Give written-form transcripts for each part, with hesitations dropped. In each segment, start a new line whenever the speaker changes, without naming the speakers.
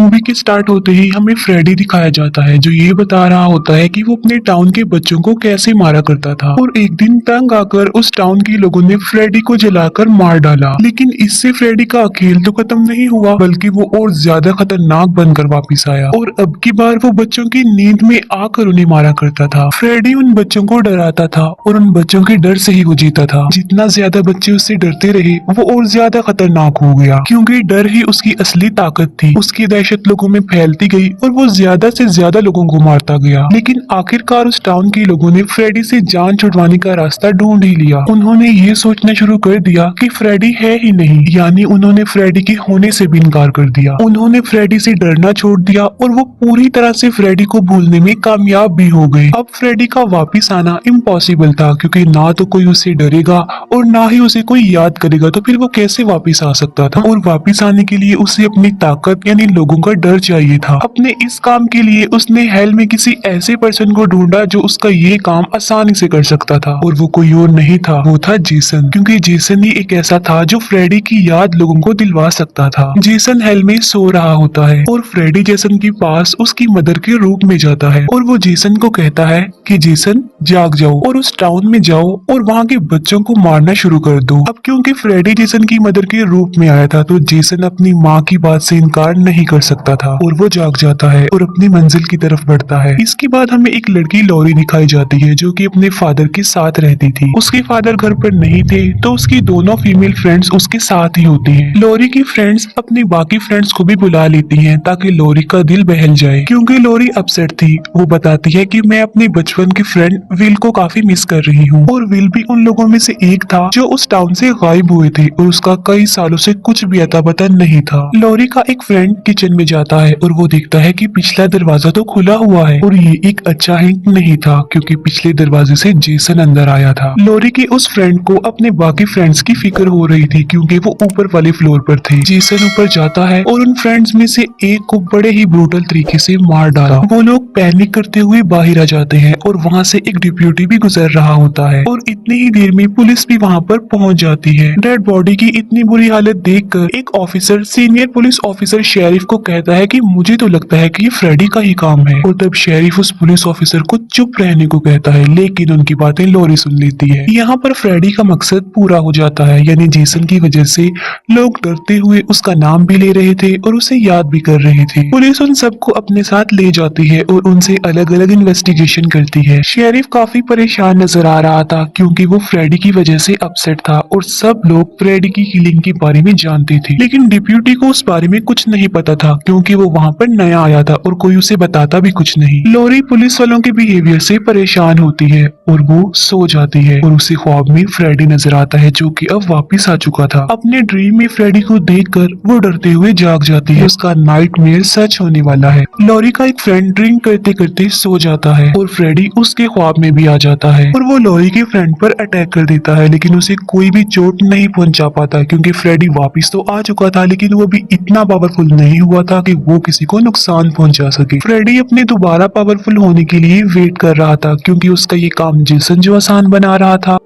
Movie के start होते ही हमें फ्रेडी दिखाया जाता है जो ये बता रहा होता है कि वो अपने टाउन के बच्चों को कैसे मारा करता था और एक दिन तंग आकर उस टाउन के लोगों ने फ्रेडी को जलाकर मार डाला। लेकिन इससे फ्रेडी का खेल तो खत्म नहीं हुआ बल्कि वो और ज्यादा खतरनाक बनकर वापस आया और अब की बार वो बच्चों की नींद में आकर उन्हें मारा करता था। फ्रेडी उन बच्चों को डराता था और उन बच्चों के डर से ही वो जीता था। जितना ज्यादा बच्चे उससे डरते रहे वो और ज्यादा खतरनाक हो गया क्योंकि डर ही उसकी असली ताकत थी। उसकी दहशत लोगों में फैलती गई और वो ज्यादा से ज्यादा लोगों को मारता गया। लेकिन आखिरकार उस टाउन के लोगों ने फ्रेडी से जान छुड़वाने का रास्ता ढूंढ ही लिया। उन्होंने ये सोचना शुरू कर दिया कि फ्रेडी है ही नहीं, यानी उन्होंने फ्रेडी के होने से भी इनकार कर दिया। उन्होंने फ्रेडी से डरना छोड़ दिया और वो पूरी तरह से फ्रेडी को भूलने में कामयाब भी हो गए। अब फ्रेडी का वापिस आना इम्पॉसिबल था क्योंकि ना तो कोई उसे डरेगा और ना ही उसे कोई याद करेगा, तो फिर वो कैसे वापिस आ सकता था। और वापिस आने के लिए उसे अपनी ताकत यानी लोगों का डर चाहिए था। अपने इस काम के लिए उसने हेल में किसी ऐसे पर्सन को ढूंढा जो उसका ये काम आसानी से कर सकता था और वो कोई और नहीं था, वो था जेसन। क्योंकि जेसन ही एक ऐसा था जो फ्रेडी की याद लोगों को दिलवा सकता था। जेसन हेल में सो रहा होता है और फ्रेडी जेसन के पास उसकी मदर के रूप में जाता है और वो जेसन को कहता है कि जेसन जाग जाओ और उस टाउन में जाओ और वहाँ के बच्चों को मारना शुरू कर दो। अब क्योंकि फ्रेडी जेसन की मदर के रूप में आया था तो जेसन अपनी माँ की बात से इनकार नहीं कर सकता था और वो जाग जाता है और अपनी मंजिल की तरफ बढ़ता है। इसके बाद हमें एक लड़की लॉरी दिखाई जाती है जो कि अपने फादर के साथ रहती थी। उसके फादर घर पर नहीं थे तो उसकी दोनों फीमेल फ्रेंड्स उसके साथ ही होती हैं। लॉरी की फ्रेंड्स अपनी बाकी फ्रेंड्स को भी बुला लेती हैं ताकि लॉरी का दिल बहल जाए। क्योंकि लॉरी अपसेट थी, वो बताती है कि मैं अपने बचपन के फ्रेंड विल को काफी मिस कर रही हूँ और विल भी उन लोगों में से एक था जो उस टाउन से गायब हुए थे और उसका कई सालों से कुछ भी अता पता नहीं था। लॉरी का एक फ्रेंड किचन में जाता है और वो देखता है कि पिछला दरवाजा तो खुला हुआ है और ये एक अच्छा हिंट नहीं था क्योंकि पिछले दरवाजे से जेसन अंदर आया था। लॉरी के उस फ्रेंड को अपने बाकी फ्रेंड्स की फिक्र हो रही थी क्योंकि वो ऊपर वाले फ्लोर पर थे। जेसन ऊपर जाता है और उन फ्रेंड्स में से एक को बड़े ही ब्रूटल तरीके से मार डाला। वो लोग पैनिक करते हुए बाहर आ जाते हैं और वहाँ से एक डिप्यूटी भी गुजर रहा होता है और इतनी ही देर में पुलिस भी वहाँ पर पहुँच जाती है। डेड बॉडी की इतनी बुरी हालत देखकर एक officer senior police officer sheriff को कहता है कि मुझे तो लगता है कि ये फ्रेडी का ही काम है और तब शेरिफ उस पुलिस ऑफिसर को चुप रहने को कहता है, लेकिन उनकी बातें लॉरी सुन लेती है। यहाँ पर फ्रेडी का मकसद पूरा हो जाता है, यानी जेसन की वजह से लोग डरते हुए उसका नाम भी ले रहे थे और उसे याद भी कर रहे थे। पुलिस उन सबको अपने साथ ले जाती है और उनसे अलग अलग इन्वेस्टिगेशन करती है। शेरिफ काफी परेशान नजर आ रहा था क्योंकि वो फ्रेडी की वजह से अपसेट था और सब लोग फ्रेडी की किलिंग के बारे में जानते थे, लेकिन डिप्यूटी को उस बारे में कुछ नहीं पता था क्योंकि वो वहाँ पर नया आया था और कोई उसे बताता भी कुछ नहीं। लॉरी पुलिस वालों के बिहेवियर से परेशान होती है और वो सो जाती है और उसे ख्वाब में फ्रेडी नजर आता है जो कि अब वापस आ चुका था। अपने ड्रीम में फ्रेडी को देखकर वो डरते हुए जाग जाती है, उसका नाइटमेयर सच होने वाला है। लॉरी का एक फ्रेंड ड्रिंक करते करते सो जाता है और फ्रेडी उसके ख्वाब में भी आ जाता है और वो लॉरी के फ्रेंड पर अटैक कर देता है, लेकिन उसे कोई भी चोट नहीं पहुंचा पाता क्योंकि फ्रेडी वापस तो आ चुका था लेकिन वो भी इतना पावरफुल नहीं हुआ था कि वो किसी को नुकसान पहुंचा सके। फ्रेडी अपने दोबारा पावरफुल होने के लिए वेट कर रहा था क्योंकि उसका ये काम जेसन जो आसान बना रहा था।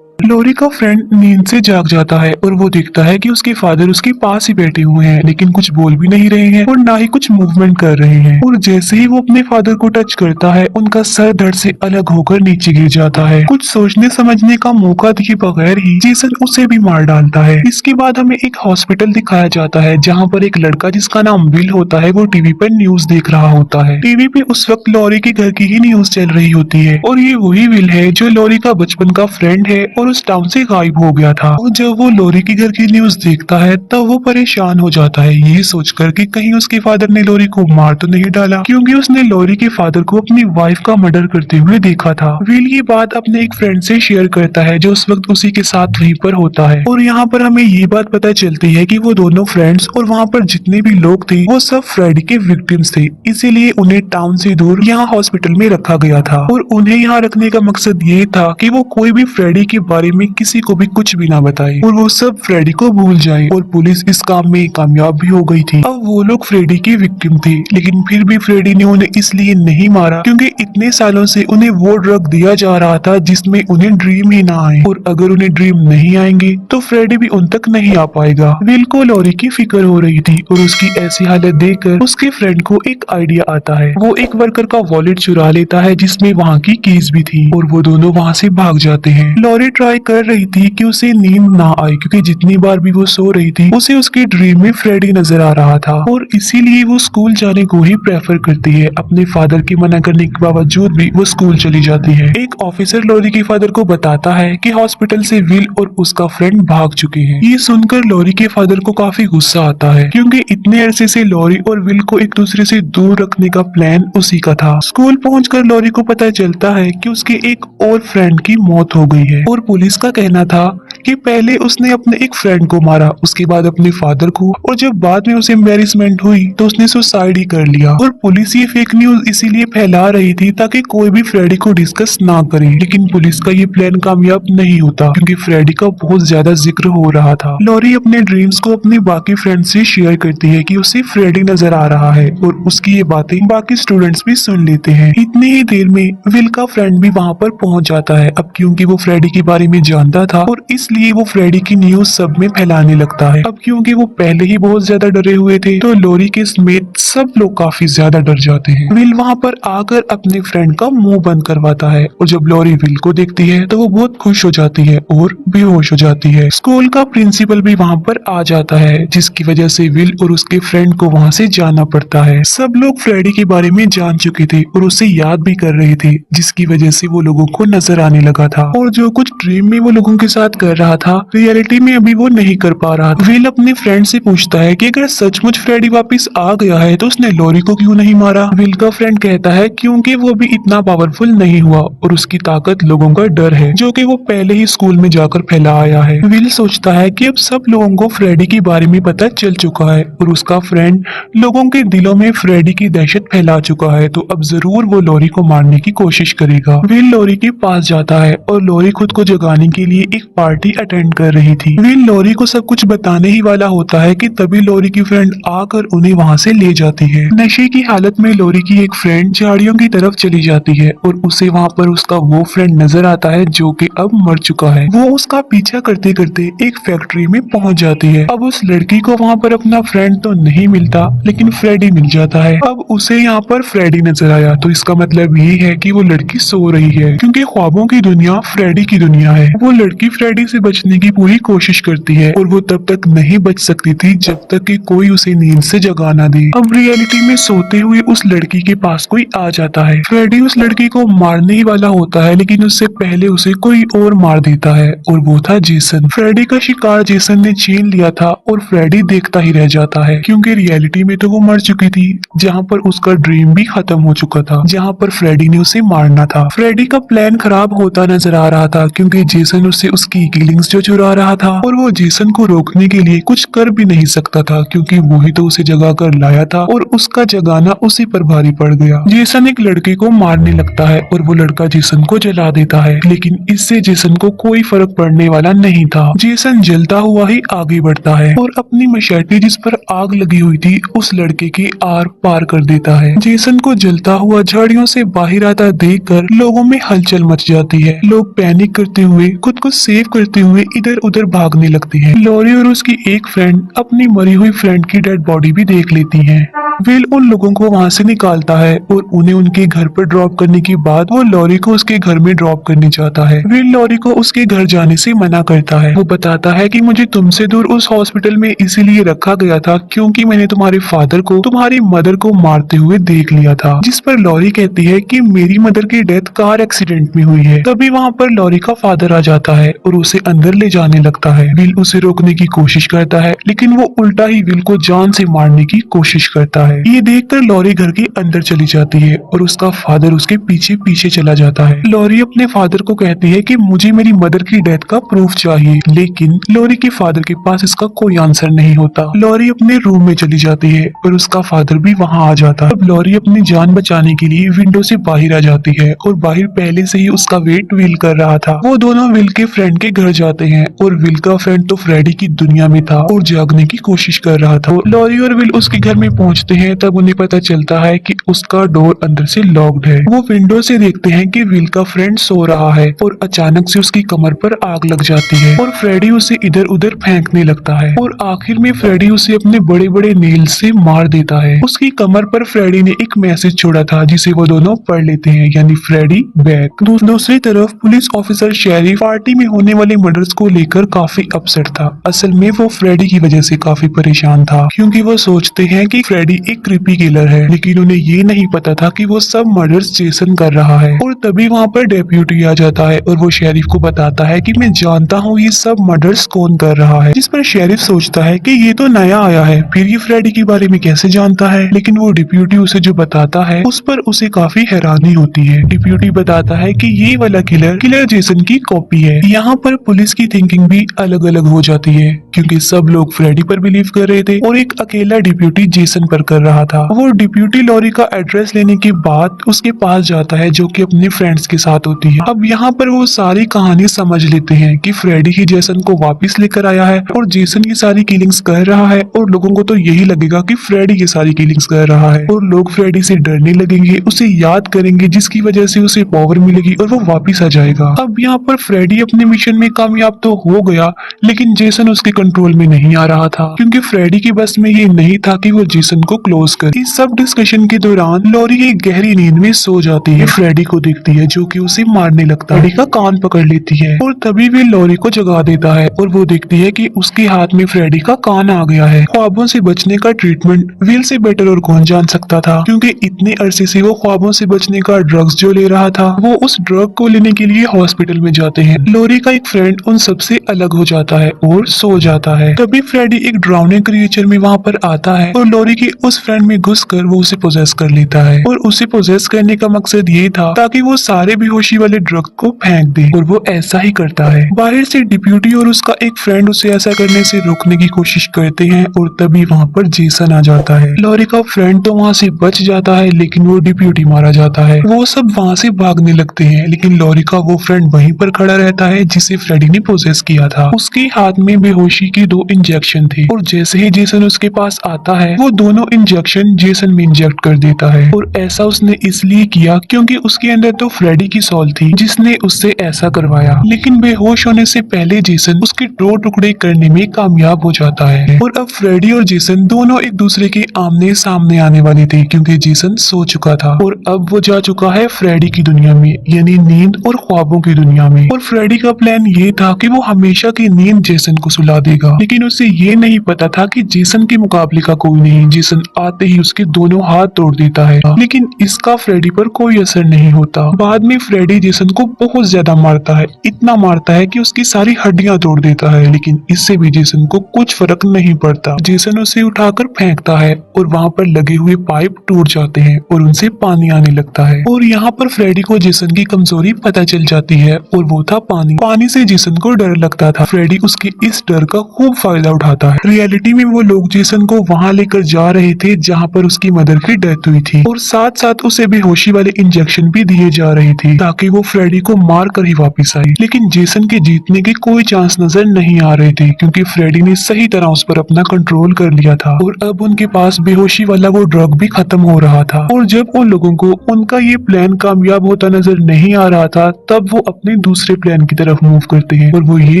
लॉरी का फ्रेंड नींद से जाग जाता है और वो देखता है कि उसके फादर उसके पास ही बैठे हुए हैं लेकिन कुछ बोल भी नहीं रहे हैं और ना ही कुछ मूवमेंट कर रहे हैं और जैसे ही वो अपने फादर को टच करता है उनका सर धड़ से अलग होकर नीचे गिर जाता है। कुछ सोचने समझने का मौका दिए बगैर ही जेसन उसे भी मार डालता है। इसके बाद हमें एक हॉस्पिटल दिखाया जाता है जहाँ पर एक लड़का जिसका नाम विल होता है वो टीवी पर न्यूज देख रहा होता है। टीवी पे उस वक्त लॉरी के घर की ही न्यूज चल रही होती है और ये वही विल है जो लॉरी का बचपन का फ्रेंड है और उस टाउन से गायब हो गया था। और जब वो लॉरी के घर की न्यूज देखता है तब वो परेशान हो जाता है ये सोचकर कि कहीं उसके फादर ने लॉरी को मार तो नहीं डाला क्योंकि उसने लॉरी के फादर को अपनी वाइफ का मर्डर करते हुए देखा था। विल ये बात अपने एक फ्रेंड से शेयर करता है जो उस वक्त उसी के साथ वहीं पर होता है और यहाँ पर हमें ये बात पता चलती है कि वो दोनों फ्रेंड्स और वहाँ पर जितने भी लोग थे वो सब फ्रेडी के विक्टिम्स थे, इसीलिए उन्हें टाउन से दूर यहाँ हॉस्पिटल में रखा गया था और उन्हें यहाँ रखने का मकसद ये था कि वो कोई भी फ्रेडी के बारे में किसी को भी कुछ भी ना बताए और वो सब फ्रेडी को भूल जाए। और पुलिस इस काम में कामयाब भी हो गई थी। अब वो लोग फ्रेडी की विक्टिम थे, लेकिन फिर भी फ्रेडी ने उन्हें इसलिए नहीं मारा क्योंकि इतने सालों से उन्हें वो ड्रग दिया जा रहा था जिसमें उन्हें ड्रीम ही ना आए, और अगर उन्हें ड्रीम नहीं आएंगे तो फ्रेडी भी उन तक नहीं आ पाएगा। विल को लॉरी की फिक्र हो रही थी और उसकी ऐसी हालत देखकर उसके फ्रेंड को एक आइडिया आता है। वो एक वर्कर का वॉलेट चुरा लेता है जिसमें वहाँ की कीज भी थी और वो दोनों वहाँ से भाग जाते हैं। लॉरी ट्राई कर रही थी कि उसे नींद ना आए क्योंकि जितनी बार भी वो सो रही थी उसे उसके ड्रीम में फ्रेडी नजर आ रहा था, और इसीलिए वो स्कूल जाने को ही प्रेफर करती है। अपने फादर की मना करने के बावजूद भी वो स्कूल चली जाती है। एक ऑफिसर लॉरी के फादर को बताता है कि हॉस्पिटल से विल और उसका फ्रेंड भाग चुके हैं। ये सुनकर लॉरी के फादर को काफी गुस्सा आता है क्योंकि इतने अरसे से लॉरी और विल को एक दूसरे से दूर रखने का प्लान उसी का था। स्कूल पहुंचकर लॉरी को पता चलता है कि उसके एक और फ्रेंड की मौत हो गई है, और पुलिस का कहना था कि पहले उसने अपने एक फ्रेंड को मारा, उसके बाद अपने फादर को, और जब बाद में उसे एम्बैरेसमेंट हुई तो उसने सुसाइड ही कर लिया। और पुलिस ये फेक न्यूज इसीलिए फैला रही थी ताकि कोई भी फ्रेडी को डिस्कस ना करे, लेकिन पुलिस का ये प्लान कामयाब नहीं होता क्योंकि फ्रेडी का बहुत ज्यादा जिक्र हो रहा था। लॉरी अपने ड्रीम्स को अपने बाकी फ्रेंड्स से शेयर करती है कि उसे फ्रेडी नजर आ रहा है, और उसकी ये बातें बाकी स्टूडेंट्स भी सुन लेते हैं। इतनी ही देर में विल का फ्रेंड भी वहाँ पर पहुँच जाता है। अब क्योंकि वो फ्रेडी के बारे में जानता था और इसलिए वो फ्रेडी की न्यूज सब में फैलाने लगता है। अब क्योंकि वो पहले ही बहुत ज्यादा डरे हुए थे तो लॉरी के समेत सब लोग काफी ज्यादा डर जाते हैं। विल वहाँ पर आकर अपने फ्रेंड का मुंह बंद करवाता है, और जब लॉरी विल को देखती है तो वो बहुत खुश हो जाती है और बेहोश हो जाती है। स्कूल का प्रिंसिपल भी वहाँ पर आ जाता है जिसकी वजह से विल और उसके फ्रेंड को वहाँ से जाना पड़ता है। सब लोग फ्रेडी के बारे में जान चुके थे और उसे याद भी कर रहे थे, जिसकी वजह से वो लोगों को नजर आने लगा था, और जो कुछ ड्रीम में वो लोगों के साथ कर रहा था रियलिटी में अभी वो नहीं कर पा रहा। विल अपने फ्रेंड से पूछता है कि अगर सचमुच फ्रेडी वापस आ गया है तो उसने लॉरी को क्यों नहीं मारा। विल का फ्रेंड कहता है क्योंकि वो भी इतना पावरफुल नहीं हुआ और उसकी ताकत लोगों का डर है जो कि वो पहले ही स्कूल में जाकर फैला आया है। विल सोचता है कि अब सब लोगों को फ्रेडी के बारे में पता चल चुका है और उसका फ्रेंड लोगों के दिलों में फ्रेडी की दहशत फैला चुका है, तो अब जरूर वो लॉरी को मारने की कोशिश करेगा। विल लॉरी के पास जाता है और लॉरी खुद को जगाने के लिए एक पार्टी अटेंड कर रही थी। विल लॉरी को सब कुछ बताने ही वाला होता है कि तभी लॉरी की फ्रेंड आकर उन्हें वहाँ से ले जाती है। नशे की हालत में लॉरी की एक फ्रेंड झाड़ियों की तरफ चली जाती है और उसे वहाँ पर उसका वो फ्रेंड नजर आता है जो कि अब मर चुका है। वो उसका पीछा करते करते एक फैक्ट्री में पहुँच जाती है। अब उस लड़की को वहाँ पर अपना फ्रेंड तो नहीं मिलता, लेकिन फ्रेडी मिल जाता है। अब उसे यहाँ पर फ्रेडी नजर आया तो इसका मतलब ये है कि वो लड़की सो रही है, क्योंकि ख्वाबों की दुनिया फ्रेडी की दुनिया है। वो लड़की फ्रेडी से बचने की पूरी कोशिश करती है और वो तब तक नहीं बच सकती थी जब तक कि कोई उसे नींद से जगा ना दे। अब रियलिटी में सोते हुए उस लड़की के पास कोई आ जाता है। फ्रेडी उस लड़की को मारने ही वाला होता है, लेकिन उससे पहले उसे कोई और मार देता है, और वो था जेसन। फ्रेडी का शिकार जेसन ने छीन लिया था और फ्रेडी देखता ही रह जाता है, क्योंकि रियलिटी में तो वो मर चुकी थी, जहाँ पर उसका ड्रीम भी खत्म हो चुका था, जहाँ पर फ्रेडी ने उसे मारना था। फ्रेडी का प्लान खराब होता नजर आ रहा था क्योंकि जेसन उससे उसकी किलिंग्स जो चुरा रहा था, और वो जेसन को रोकने के लिए कुछ कर भी नहीं सकता था क्योंकि वो ही तो उसे जगा कर लाया था, और उसका जगाना उसी पर भारी पड़ गया। जेसन एक लड़के को मारने लगता है और वो लड़का जेसन को जला देता है, लेकिन इससे जेसन को कोई फर्क पड़ने वाला नहीं था। जेसन जलता हुआ ही आगे बढ़ता है और अपनी मशेटी जिस पर आग लगी हुई थी उस लड़के के आर पार कर देता है। जेसन को जलता हुआ झाड़ियों से बाहर आता देखकर लोगों में हलचल मच जाती है। लोग पैनिक करते हुए खुद को सेव करते हुए इधर उधर भागने लगते हैं। लॉरी और उसकी एक फ्रेंड अपनी मरी हुई फ्रेंड की डेड बॉडी भी देख लेती है। विल उन लोगों को वहाँ से निकालता है और उन्हें उनके घर पर ड्रॉप करने के बाद वो लॉरी को उसके घर में ड्रॉप करने जाता है। विल लॉरी को उसके घर जाने से मना करता है। वो बताता है कि मुझे तुमसे दूर उस हॉस्पिटल में इसीलिए रखा गया था क्योंकि मैंने तुम्हारे फादर को तुम्हारी मदर को मारते हुए देख लिया था, जिस पर लॉरी कहती है कि मेरी मदर की डेथ कार एक्सीडेंट में हुई है। तभी वहाँ पर लॉरी का फादर आ जाता है और उसे अंदर ले जाने लगता है। विल उसे रोकने की कोशिश करता है, लेकिन वो उल्टा ही विल को जान से मारने की कोशिश करता है। ये देखकर लॉरी घर के अंदर चली जाती है और उसका फादर उसके पीछे पीछे चला जाता है। लॉरी अपने फादर को कहती है कि मुझे मेरी मदर की डेथ का प्रूफ चाहिए, लेकिन लॉरी के फादर के पास इसका कोई आंसर नहीं होता। लॉरी अपने रूम में चली जाती है और उसका फादर भी वहाँ आ जाता है। अब लॉरी अपनी जान बचाने के लिए विंडो से बाहर आ जाती है और बाहर पहले से ही उसका वेट विल कर रहा था। वो दोनों विल के फ्रेंड के घर जाते हैं और विल का फ्रेंड तो फ्रेडी की दुनिया में था और जागने की कोशिश कर रहा था। लॉरी और विल उसके घर में पहुंचते हैं तब उन्हें पता चलता है कि उसका डोर अंदर से लॉक्ड है। वो विंडो से देखते हैं कि विल का फ्रेंड सो रहा है और अचानक से उसकी कमर पर आग लग जाती है और फ्रेडी उसे इधर उधर फेंकने लगता है और आखिर में फ्रेडी उसे अपने बड़े बड़े नेल से मार देता है। उसकी कमर पर फ्रेडी ने एक मैसेज छोड़ा था जिसे वो दोनों पढ़ लेते हैं, यानी फ्रेडी बैक। दूसरी तरफ पुलिस ऑफिसर शेरिफ पार्टी में होने वाले मर्डर्स को लेकर काफी अपसेट था। असल में वो फ्रेडी की वजह से काफी परेशान था क्योंकि वो सोचते हैं कि फ्रेडी एक क्रीपी किलर है, लेकिन उन्हें ये नहीं पता था कि वो सब मर्डर्स जेसन कर रहा है। और तभी वहाँ पर डेप्यूटी आ जाता है और वो शेरिफ को बताता है कि मैं जानता हूँ ये सब मर्डर्स कौन कर रहा है। जिस पर शेरिफ सोचता है कि ये तो नया आया है, फिर ये फ्रेडी के बारे में कैसे जानता है। लेकिन वो डिप्यूटी उसे जो बताता है उस पर उसे काफी हैरानी होती है। डिप्यूटी बताता है कि ये वाला किलर जेसन की कॉपी है। यहाँ पर पुलिस की थिंकिंग भी अलग अलग हो जाती है क्योंकि सब लोग फ्रेडी पर बिलीव कर रहे थे और एक अकेला डिप्यूटी जेसन पर कर रहा था। वो डिप्यूटी लॉरी का एड्रेस लेने के बाद उसके पास जाता है जो कि अपने फ्रेंड्स के साथ होती है। अब यहाँ पर वो सारी कहानी समझ लेते हैं कि फ्रेडी ही जेसन को वापस लेकर आया है और जेसन ये सारी किलिंग्स कर रहा है और लोगों को तो यही लगेगा कि फ्रेडी ये सारी किलिंग्स कर रहा है और लोग फ्रेडी से डरने लगेंगे, उसे याद करेंगे जिसकी वजह से उसे पावर मिलेगी और वो वापस आ जाएगा। अब यहाँ पर फ्रेडी अपने मिशन में कामयाब तो हो गया लेकिन जेसन उसके कंट्रोल में नहीं आ रहा था क्योंकि फ्रेडी के बस में ये नहीं था कि वो जेसन को क्लोज करे। इस सब डिस्कशन के दौरान लॉरी एक गहरी नींद में सो जाती है। फ्रेडी को देखती है जो कि उसे मारने लगता है। फ्रेडी का कान पकड़ लेती है और तभी वे लॉरी को जगा देता है और वो देखती है कि उसके हाथ में फ्रेडी का कान आ गया है। ख्वाबों से बचने का ट्रीटमेंट विल से बेटर और कौन जान सकता था क्योंकि इतने अरसे से वो ख्वाबों से बचने का ड्रग्स जो ले रहा था वो उस ड्रग को लेने के लिए हॉस्पिटल में जाते हैं। लॉरी का एक फ्रेंड उन सबसे अलग हो जाता है और सो जाता है। तभी फ्रेडी एक ड्राउनिंग क्रिएचर में वहाँ पर आता है और लॉरी के उस फ्रेंड में घुसकर वो उसे पोजेस कर लेता है और उसे पोजेस करने का मकसद ये था ताकि वो सारे बेहोशी वाले ड्रग को फेंक दे और वो ऐसा ही करता है। बाहर से डिप्यूटी और उसका एक फ्रेंड उसे ऐसा करने से रोकने की कोशिश करते हैं और तभी वहाँ पर जेसन आ जाता है। लॉरी का फ्रेंड तो वहाँ से बच जाता है लेकिन वो डिप्यूटी मारा जाता है। वो सब वहाँ से भागने लगते हैं लेकिन लॉरी का वो फ्रेंड वहीं पर खड़ा रहता है जिसे फ्रेडी ने पोजेस किया था। उसके हाथ में बेहोशी की 2 इंजेक्शन थे और जैसे ही जेसन उसके पास आता है वो दोनों इंजेक्शन जेसन में इंजेक्ट कर देता है और ऐसा उसने इसलिए किया क्योंकि उसके अंदर तो फ्रेडी की सॉल थी जिसने उससे ऐसा करवाया। लेकिन बेहोश होने से पहले जेसन उसके 2 टुकड़े करने में कामयाब हो जाता है और अब फ्रेडी और जेसन दोनों एक दूसरे के आमने सामने आने वाले थे क्योंकि जेसन सो चुका था और अब वो जा चुका है फ्रेडी की दुनिया में, यानी नींद और ख्वाबों की दुनिया में। और फ्रेडी का प्लान ये था कि वो हमेशा की नींद जेसन को सुला देगा, लेकिन उसे ये नहीं पता था कि जेसन के मुकाबले का कोई नहीं। जेसन आते ही उसके दोनों हाथ तोड़ देता है, लेकिन इसका फ्रेडी पर कोई असर नहीं होता। बाद में फ्रेडी जेसन को बहुत ज्यादा मारता है, इतना मारता है कि उसकी सारी हड्डियां तोड़ देता है, लेकिन इससे भी जेसन को कुछ फर्क नहीं पड़ता। जेसन उसे उठाकर फेंकता है और वहाँ पर लगे हुए पाइप टूट जाते हैं और उनसे पानी आने लगता है। और यहाँ पर फ्रेडी को जेसन की कमजोरी पता चल जाती है और वो था पानी। पानी से जेसन को डर लगता था। फ्रेडी उसके इस डर का खूब फायदा उठाता है। रियलिटी में वो लोग जेसन को वहाँ लेकर जा रहे थे जहाँ पर उसकी मदर की डेथ हुई थी और साथ साथ उसे बेहोशी वाले इंजेक्शन भी दिए जा रहे थे ताकि वो फ्रेडी को मार कर ही वापिस आए। लेकिन जेसन के जीतने के कोई चांस नजर नहीं आ रहे थे क्योंकि फ्रेडी ने सही तरह उस पर अपना कंट्रोल कर लिया था और अब उनके पास बेहोशी वाला वो ड्रग भी खत्म हो रहा था। और जब उन लोगों को उनका ये प्लान कामयाब होता नजर नहीं आ रहा था तब वो अपने दूसरे प्लान की तरफ मूव करते हैं और वो ये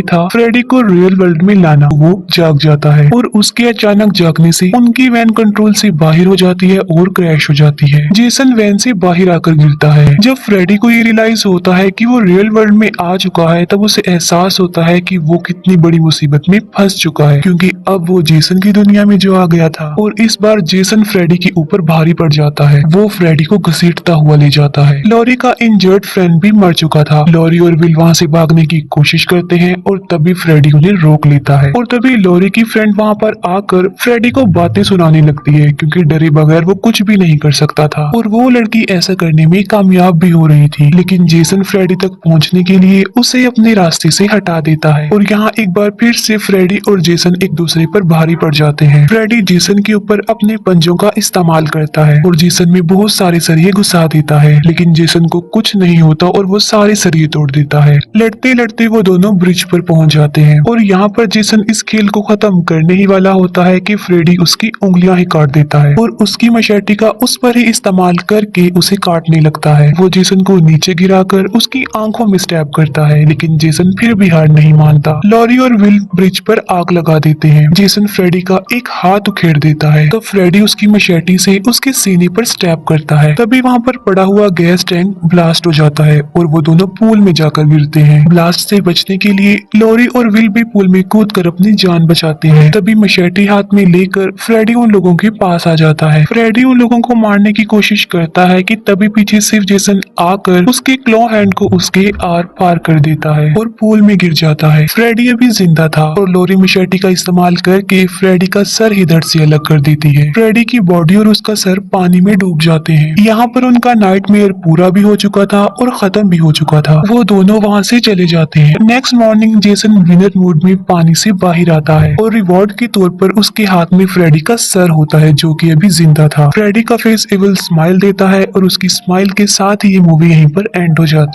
था फ्रेडी को रियल वर्ल्ड में लाना। वो जाग जाता है और उसके अचानक जागने से उनकी वैन कंट्रोल से बाहर हो जाती है और क्रैश हो जाती है। जेसन वैन से बाहर आकर गिरता है। जब फ्रेडी को ये रियलाइज होता है कि वो रियल वर्ल्ड में आ चुका है तब उसे एहसास होता है कि वो कितनी बड़ी मुसीबत में फंस चुका है क्योंकि अब वो जेसन की दुनिया में जो आ गया था और इस बार जेसन फ्रेडी के ऊपर भारी पड़ जाता है। वो फ्रेडी को घसीटता हुआ ले जाता है। लॉरी का इंजर्ड फ्रेंड भी मर चुका था। लॉरी और विल वहाँ से भागने की कोशिश करते हैं और तभी फ्रेडी उन्हें रोक लेता है और तभी लॉरी की फ्रेंड वहाँ पर आकर फ्रेडी को बातें सुनाने लगती है क्योंकि डरे बगैर वो कुछ भी नहीं कर सकता था और वो लड़की ऐसा करने में कामयाब भी हो रही थी। लेकिन जेसन फ्रेडी तक पहुँचने के लिए उसे अपने रास्ते से हटा देता है और यहाँ एक बार फिर से फ्रेडी और जेसन एक दूसरे पर भारी पड़ जाते हैं। फ्रेडी जेसन के ऊपर अपने पंजों का इस्तेमाल करता है और जेसन में बहुत सारे सरिये घुसा देता है, लेकिन जेसन को कुछ नहीं होता और वो सारे सरिये तोड़ देता होता है। लड़ते लड़ते वो दोनों ब्रिज पर पहुंच जाते हैं और यहाँ पर जेसन इस खेल को खत्म करने ही वाला होता है कि फ्रेडी उसकी उंगलियां ही काट देता है और उसकी मशेटी का उस पर ही इस्तेमाल करके उसे काटने लगता है। वो जेसन को नीचे गिराकर उसकी आंखों में स्टैब करता है, लेकिन जेसन फिर भी हार नहीं मानता। लॉरी और विल ब्रिज पर आग लगा देते हैं। जेसन फ्रेडी का एक हाथ उखेड़ देता है तो फ्रेडी उसकी मशेटी से उसके सीने पर स्टैब करता है। तभी वहाँ पर पड़ा हुआ गैस टैंक ब्लास्ट हो जाता है और वो दोनों पूल में जाकर गिरते हैं। ब्लास्ट से बचने के लिए लॉरी और विल भी पूल में कूदकर अपनी जान बचाते हैं। तभी मशेटी हाथ में लेकर फ्रेडी उन लोगों के पास आ जाता है। फ्रेडी उन लोगों को मारने की कोशिश करता है कि तभी पीछे से जेसन आकर उसके क्लॉ हैंड को उसके आर पार कर देता है और पूल में गिर जाता है। फ्रेडी अभी जिंदा था और लॉरी मशेटी का इस्तेमाल करके फ्रेडी का सर ही धड़ से अलग कर देती है। फ्रेडी की बॉडी और उसका सर पानी में डूब जाते हैं। यहाँ पर उनका नाइटमेयर पूरा भी हो चुका था और खत्म भी हो चुका था। वो दोनों वहाँ से चले जाते हैं। Next morning Jason winner mood में पानी से बाहर आता है और रिवॉर्ड के तौर पर उसके हाथ में फ्रेडी का सर होता है जो कि अभी जिंदा था। फ्रेडी का फेस एविल स्माइल देता है और उसकी स्माइल के साथ ही ये मूवी यहीं पर एंड हो जाती है।